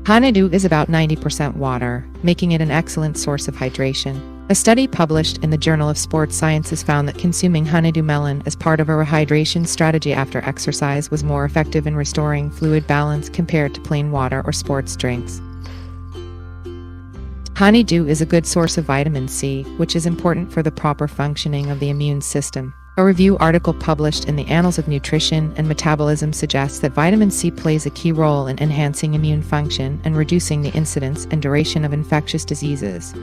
Honeydew is about 90% water, making it an excellent source of hydration. A study published in the Journal of Sports Sciences found that consuming honeydew melon as part of a rehydration strategy after exercise was more effective in restoring fluid balance compared to plain water or sports drinks. Honeydew is a good source of vitamin C, which is important for the proper functioning of the immune system. A review article published in the Annals of Nutrition and Metabolism suggests that vitamin C plays a key role in enhancing immune function and reducing the incidence and duration of infectious diseases.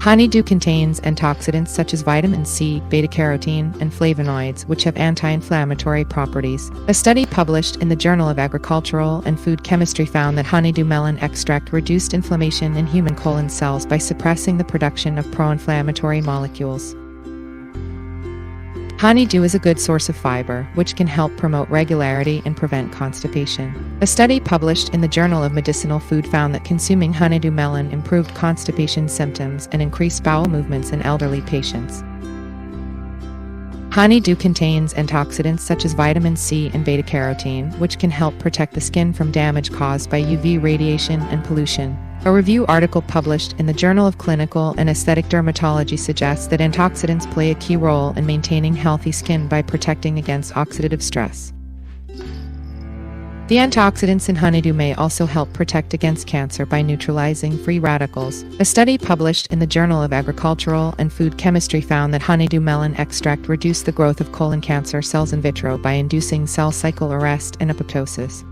Honeydew contains antioxidants such as vitamin C, beta-carotene, and flavonoids, which have anti-inflammatory properties. A study published in the Journal of Agricultural and Food Chemistry found that honeydew melon extract reduced inflammation in human colon cells by suppressing the production of pro-inflammatory molecules. Honeydew is a good source of fiber, which can help promote regularity and prevent constipation. A study published in the Journal of Medicinal Food found that consuming honeydew melon improved constipation symptoms and increased bowel movements in elderly patients. Honeydew contains antioxidants such as vitamin C and beta-carotene, which can help protect the skin from damage caused by UV radiation and pollution. A review article published in the Journal of Clinical and Aesthetic Dermatology suggests that antioxidants play a key role in maintaining healthy skin by protecting against oxidative stress. The antioxidants in honeydew may also help protect against cancer by neutralizing free radicals. A study published in the Journal of Agricultural and Food Chemistry found that honeydew melon extract reduced the growth of colon cancer cells in vitro by inducing cell cycle arrest and apoptosis.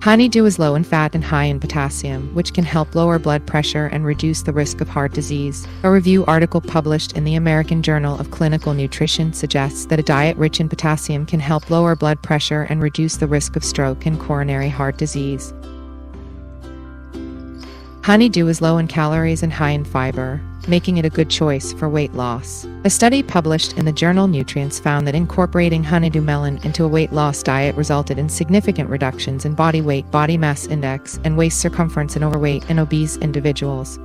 Honeydew is low in fat and high in potassium, which can help lower blood pressure and reduce the risk of heart disease. A review article published in the American Journal of Clinical Nutrition suggests that a diet rich in potassium can help lower blood pressure and reduce the risk of stroke and coronary heart disease. Honeydew is low in calories and high in fiber, making it a good choice for weight loss. A study published in the journal Nutrients found that incorporating honeydew melon into a weight loss diet resulted in significant reductions in body weight, body mass index, and waist circumference in overweight and obese individuals.